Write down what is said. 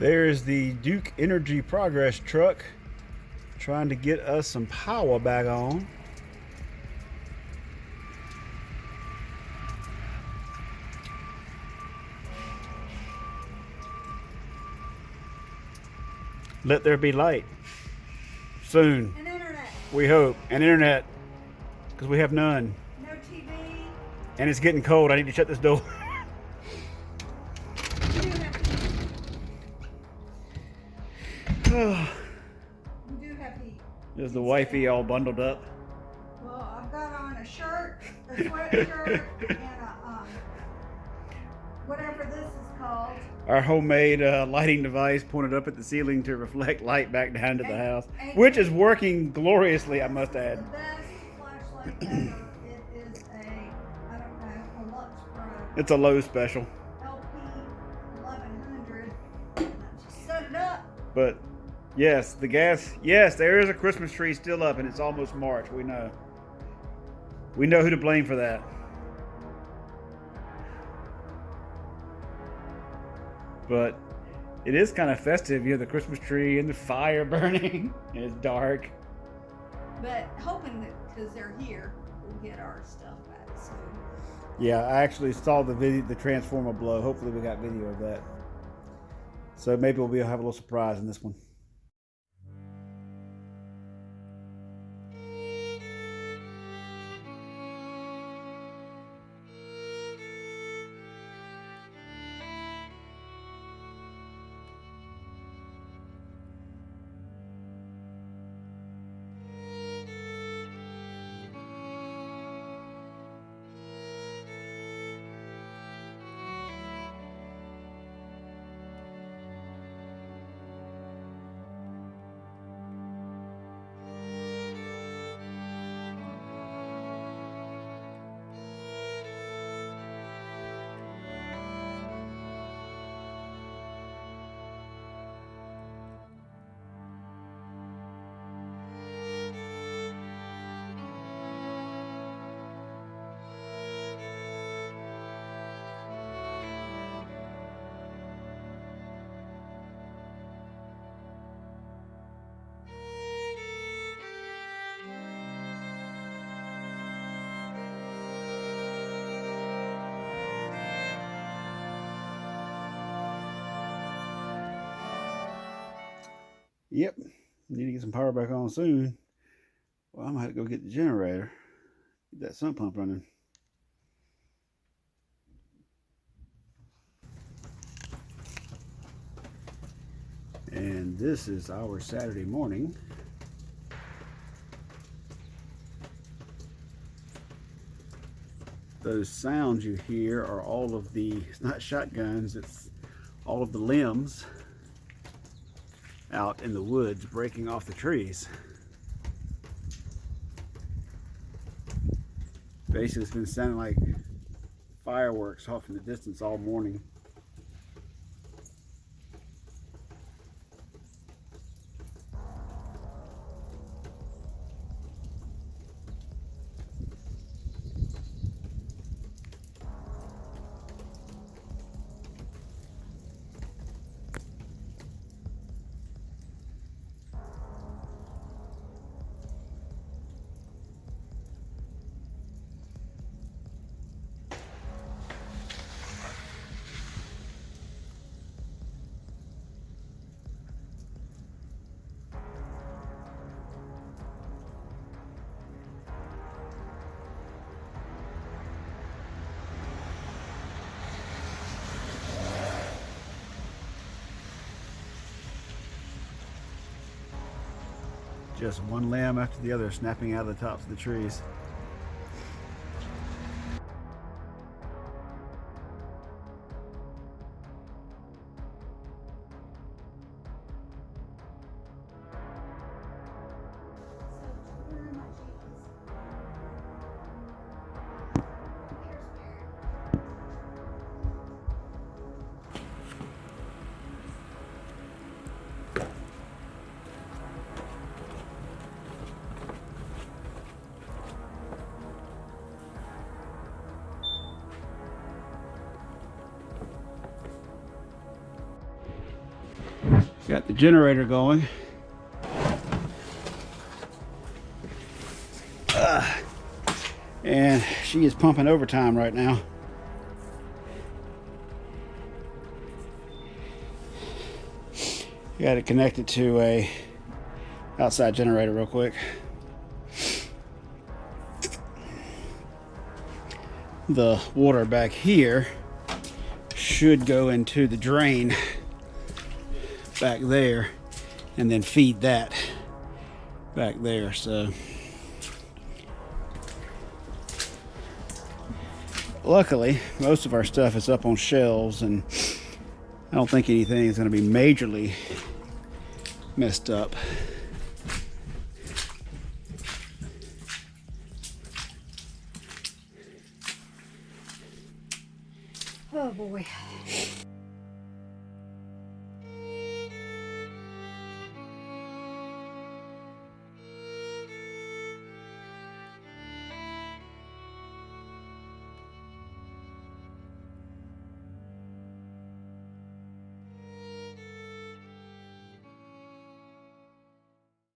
There's the Duke Energy Progress truck trying to get us some power back on. Let there be light. Soon. And internet. We hope. And internet. Because we have none. No TV. And it's getting cold. I need to shut this door. We do have heat. We do have heat. There's the wifey all bundled up. Well, I've got on a shirt, a sweatshirt, and a, whatever this is called. Our homemade lighting device pointed up at the ceiling to reflect light back down to the house, and which is working gloriously, I must add. The best flashlight ever. It is I don't know, a Lux Pro. It's a low special. LP 1100. I just set it up. But yes, the gas, yes, there is a Christmas tree still up and it's almost March, we know. We know who to blame for that. But it is kind of festive. You have the Christmas tree and the fire burning and it's dark. But hoping that because they're here, we'll get our stuff back soon. Yeah, I actually saw the transformer blow. Hopefully we got video of that. So maybe we'll have a little surprise in this one. Yep, need to get some power back on soon. Well, I'm gonna have to go get the generator, get that sump pump running. And this is our Saturday morning. Those sounds you hear are all of the, it's not shotguns, it's all of the limbs out in the woods breaking off the trees. Basically, it's been sounding like fireworks off in the distance all morning. Just one limb after the other snapping out of the tops of the trees. Got the generator going. And she is pumping overtime right now. Got it connected to a outside generator real quick. The water back here should go into the drain back there and then feed that back there. So luckily most of our stuff is up on shelves, and I don't think anything is going to be majorly messed up. Oh boy.